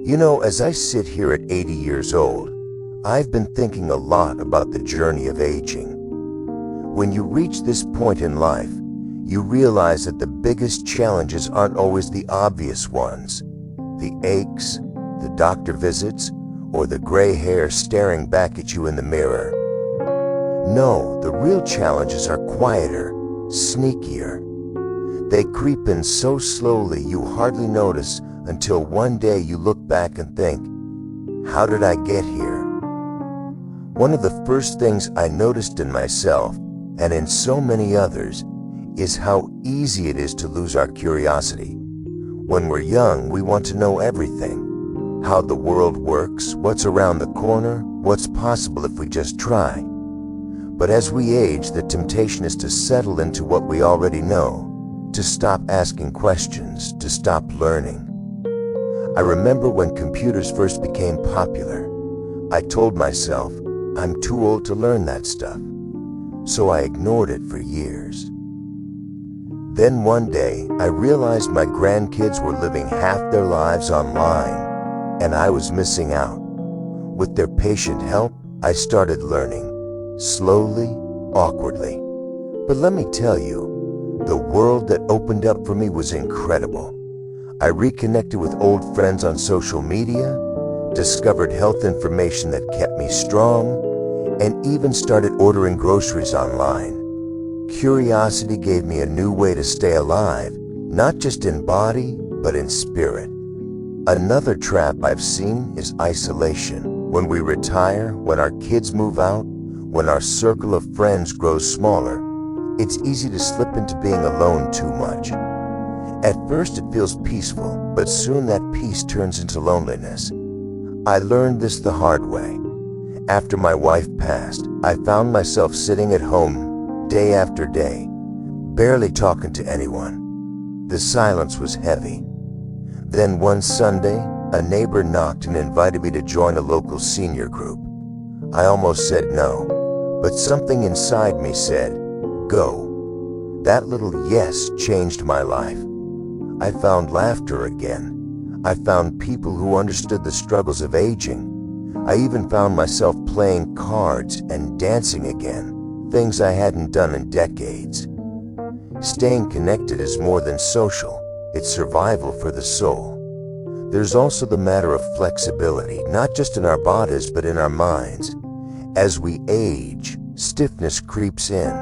You know, as I sit here at 80 years old, I've been thinking a lot about the journey of aging. When you reach this point in life, you realize that the biggest challenges aren't always the obvious ones. The aches, the doctor visits, or the gray hair staring back at you in the mirror. No, the real challenges are quieter, sneakier. They creep in so slowly you hardly notice until one day you look back and think, how did I get here? One of the first things I noticed in myself, and in so many others, is how easy it is to lose our curiosity. When we're young, we want to know everything. How the world works, what's around the corner, what's possible if we just try. But as we age, the temptation is to settle into what we already know, to stop asking questions, to stop learning. I remember when computers first became popular, I told myself, I'm too old to learn that stuff. So I ignored it for years. Then one day, I realized my grandkids were living half their lives online, and I was missing out. With their patient help, I started learning, slowly, awkwardly. But let me tell you, the world that opened up for me was incredible. I reconnected with old friends on social media, discovered health information that kept me strong, and even started ordering groceries online. Curiosity gave me a new way to stay alive, not just in body, but in spirit. Another trap I've seen is isolation. When we retire, when our kids move out, when our circle of friends grows smaller, it's easy to slip into being alone too much. At first it feels peaceful, but soon that peace turns into loneliness. I learned this the hard way. After my wife passed, I found myself sitting at home day after day, barely talking to anyone. The silence was heavy. Then one Sunday, a neighbor knocked and invited me to join a local senior group. I almost said no, but something inside me said, go. That little yes changed my life. I found laughter again. I found people who understood the struggles of aging. I even found myself playing cards and dancing again, things I hadn't done in decades. Staying connected is more than social, it's survival for the soul. There's also the matter of flexibility, not just in our bodies but in our minds. As we age, stiffness creeps in,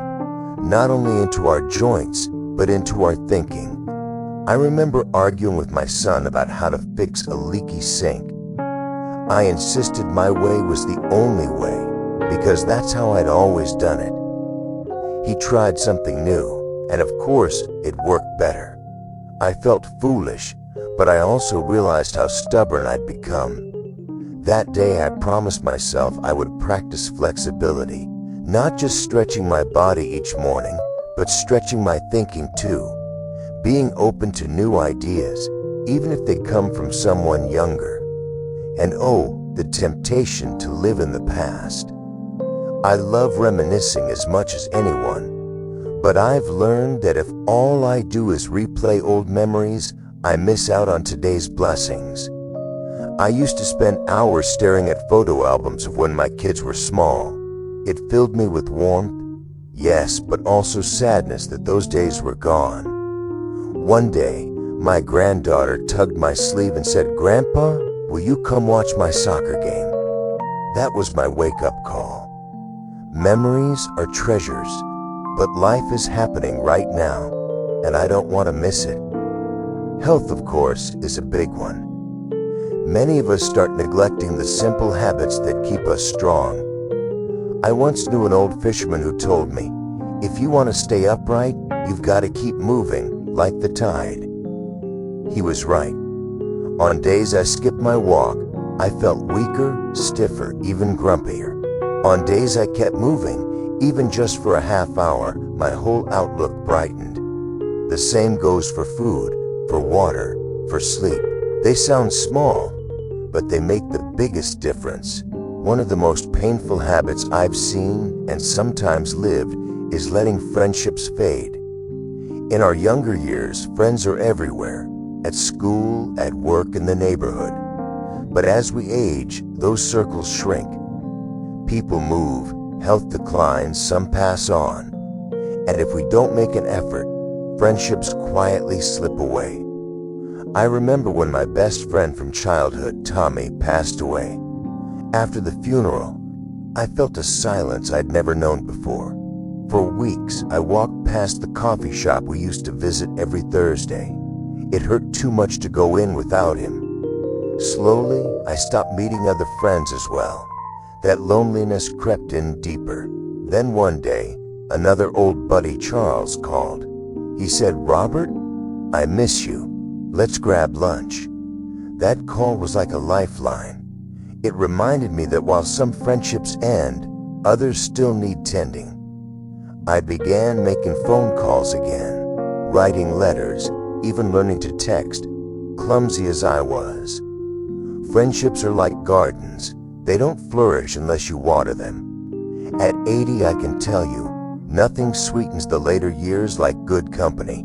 not only into our joints, but into our thinking. I remember arguing with my son about how to fix a leaky sink. I insisted my way was the only way, because that's how I'd always done it. He tried something new, and of course, it worked better. I felt foolish, but I also realized how stubborn I'd become. That day, I promised myself I would practice flexibility, not just stretching my body each morning, but stretching my thinking too. Being open to new ideas, even if they come from someone younger. And oh, the temptation to live in the past. I love reminiscing as much as anyone, but I've learned that if all I do is replay old memories, I miss out on today's blessings. I used to spend hours staring at photo albums of when my kids were small. It filled me with warmth, yes, but also sadness that those days were gone. One day, my granddaughter tugged my sleeve and said, "Grandpa, will you come watch my soccer game?" That was my wake-up call. Memories are treasures, but life is happening right now, and I don't want to miss it. Health, of course, is a big one. Many of us start neglecting the simple habits that keep us strong. I once knew an old fisherman who told me, if you want to stay upright, you've got to keep moving, like the tide. He was right. On days I skipped my walk, I felt weaker, stiffer, even grumpier. On days I kept moving, even just for a half hour, my whole outlook brightened. The same goes for food, for water, for sleep. They sound small, but they make the biggest difference. One of the most painful habits I've seen and sometimes lived is letting friendships fade. In our younger years, friends are everywhere, at school, at work, in the neighborhood. But as we age, those circles shrink. People move, health declines, some pass on. And if we don't make an effort, friendships quietly slip away. I remember when my best friend from childhood, Tommy, passed away. After the funeral, I felt a silence I'd never known before. For weeks, I walked past the coffee shop we used to visit every Thursday. It hurt too much to go in without him. Slowly, I stopped meeting other friends as well. That loneliness crept in deeper. Then one day, another old buddy, Charles, called. He said, "Robert, I miss you. Let's grab lunch." That call was like a lifeline. It reminded me that while some friendships end, others still need tending. I began making phone calls again, writing letters, even learning to text, clumsy as I was. Friendships are like gardens. They don't flourish unless you water them. At 80, I can tell you, nothing sweetens the later years like good company.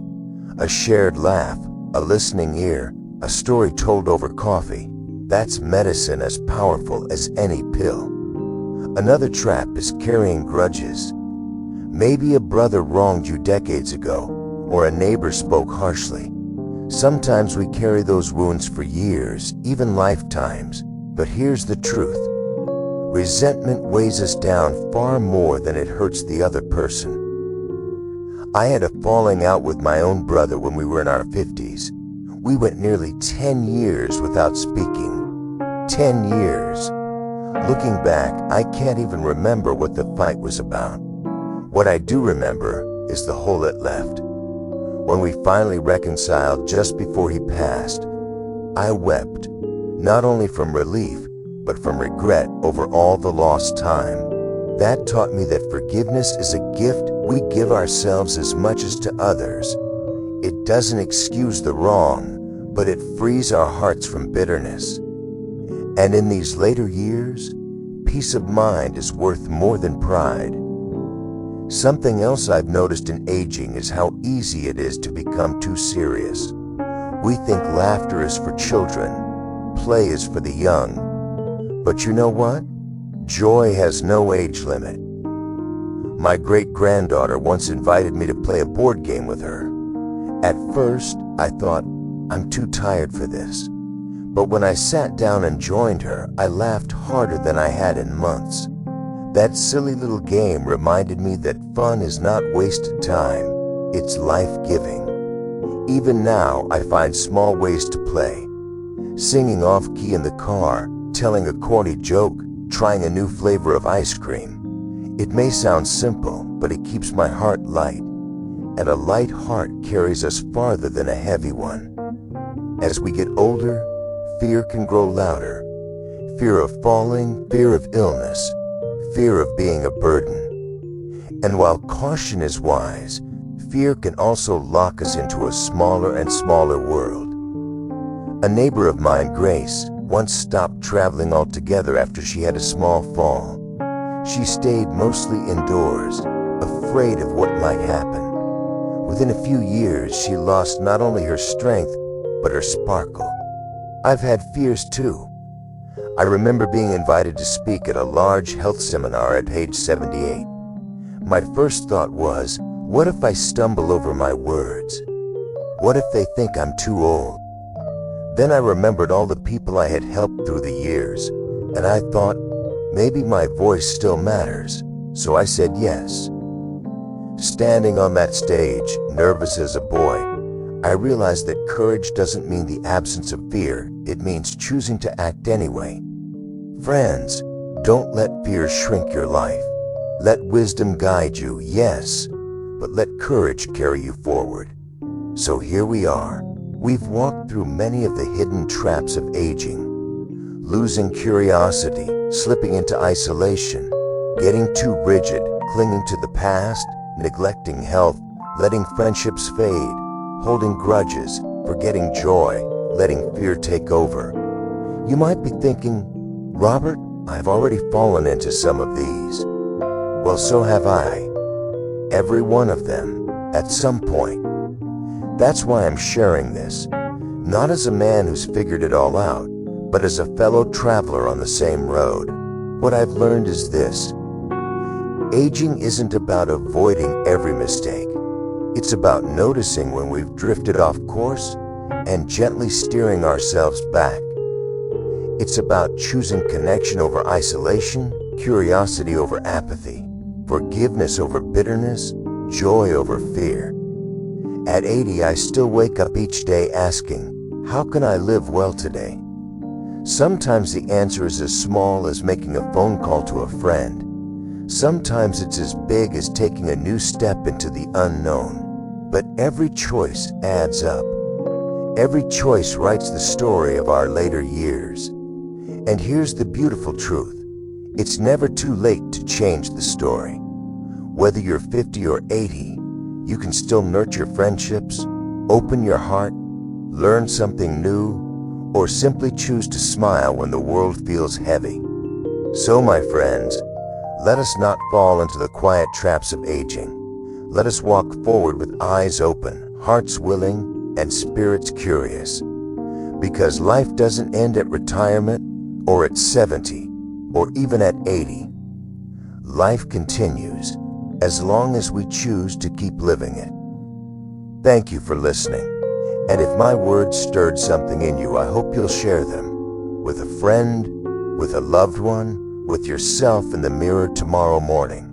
A shared laugh, a listening ear, a story told over coffee. That's medicine as powerful as any pill. Another trap is carrying grudges. Maybe a brother wronged you decades ago, or a neighbor spoke harshly. Sometimes we carry those wounds for years, even lifetimes. But here's the truth. Resentment weighs us down far more than it hurts the other person. I had a falling out with my own brother when we were in our 50s. We went nearly 10 years without speaking. 10 years. Looking back, I can't even remember what the fight was about. What I do remember is the hole it left. When we finally reconciled just before he passed, I wept, not only from relief, but from regret over all the lost time. That taught me that forgiveness is a gift we give ourselves as much as to others. It doesn't excuse the wrong, but it frees our hearts from bitterness. And in these later years, peace of mind is worth more than pride. Something else I've noticed in aging is how easy it is to become too serious. We think laughter is for children, play is for the young. But you know what? Joy has no age limit. My great-granddaughter once invited me to play a board game with her. At first, I thought, I'm too tired for this. But when I sat down and joined her, I laughed harder than I had in months. That silly little game reminded me that fun is not wasted time, it's life-giving. Even now, I find small ways to play. Singing off-key in the car, telling a corny joke, trying a new flavor of ice cream. It may sound simple, but it keeps my heart light. And a light heart carries us farther than a heavy one. As we get older, fear can grow louder. Fear of falling, fear of illness, fear of being a burden. And while caution is wise, fear can also lock us into a smaller and smaller world. A neighbor of mine, Grace, once stopped traveling altogether after she had a small fall. She stayed mostly indoors, afraid of what might happen. Within a few years, she lost not only her strength, but her sparkle. I've had fears too. I remember being invited to speak at a large health seminar at age 78. My first thought was, what if I stumble over my words? What if they think I'm too old? Then I remembered all the people I had helped through the years, and I thought, maybe my voice still matters, so I said yes. Standing on that stage, nervous as a boy, I realized that courage doesn't mean the absence of fear, it means choosing to act anyway. Friends, don't let fear shrink your life. Let wisdom guide you, yes, but let courage carry you forward. So here we are. We've walked through many of the hidden traps of aging. Losing curiosity, slipping into isolation, getting too rigid, clinging to the past, neglecting health, letting friendships fade, holding grudges, forgetting joy, letting fear take over. You might be thinking, Robert, I've already fallen into some of these. Well, so have I. Every one of them, at some point. That's why I'm sharing this, not as a man who's figured it all out, but as a fellow traveler on the same road. What I've learned is this: aging isn't about avoiding every mistake. It's about noticing when we've drifted off course and gently steering ourselves back. It's about choosing connection over isolation, curiosity over apathy, forgiveness over bitterness, joy over fear. At 80, I still wake up each day asking, how can I live well today? Sometimes the answer is as small as making a phone call to a friend. Sometimes it's as big as taking a new step into the unknown. But every choice adds up. Every choice writes the story of our later years. And here's the beautiful truth: it's never too late to change the story. Whether you're 50 or 80, you can still nurture friendships, open your heart, learn something new, or simply choose to smile when the world feels heavy. So, my friends, let us not fall into the quiet traps of aging. Let us walk forward with eyes open, hearts willing, and spirits curious. Because life doesn't end at retirement, or at 70, or even at 80. Life continues, as long as we choose to keep living it. Thank you for listening. And if my words stirred something in you, I hope you'll share them with a friend, with a loved one, with yourself in the mirror tomorrow morning.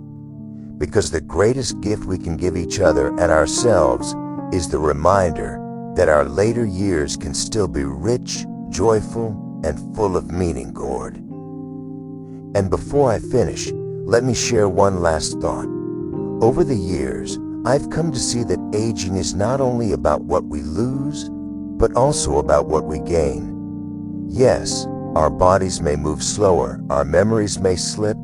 Because the greatest gift we can give each other and ourselves is the reminder that our later years can still be rich, joyful, and full of meaning, Gord. And before I finish, let me share one last thought. Over the years, I've come to see that aging is not only about what we lose, but also about what we gain. Yes, our bodies may move slower, our memories may slip,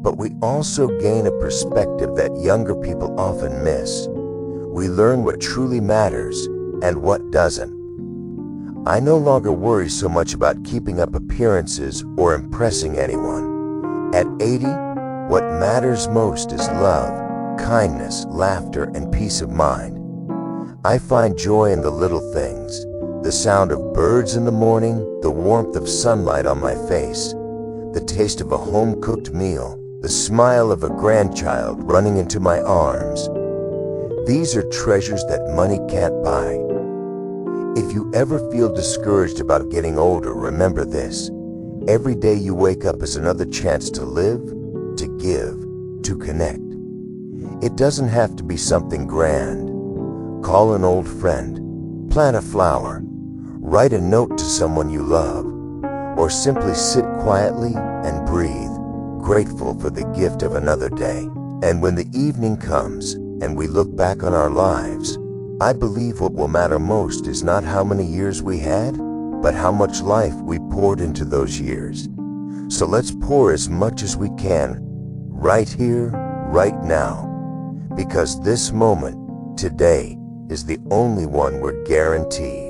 but we also gain a perspective that younger people often miss. We learn what truly matters and what doesn't. I no longer worry so much about keeping up appearances or impressing anyone. At 80, what matters most is love, kindness, laughter, and peace of mind. I find joy in the little things: the sound of birds in the morning, the warmth of sunlight on my face, the taste of a home-cooked meal, the smile of a grandchild running into my arms. These are treasures that money can't buy. If you ever feel discouraged about getting older, remember this: every day you wake up is another chance to live, to give, to connect. It doesn't have to be something grand. Call an old friend, plant a flower, write a note to someone you love, or simply sit quietly and breathe, grateful for the gift of another day. And when the evening comes and we look back on our lives, I believe what will matter most is not how many years we had, but how much life we poured into those years. So let's pour as much as we can, right here, right now, because this moment, today, is the only one we're guaranteed.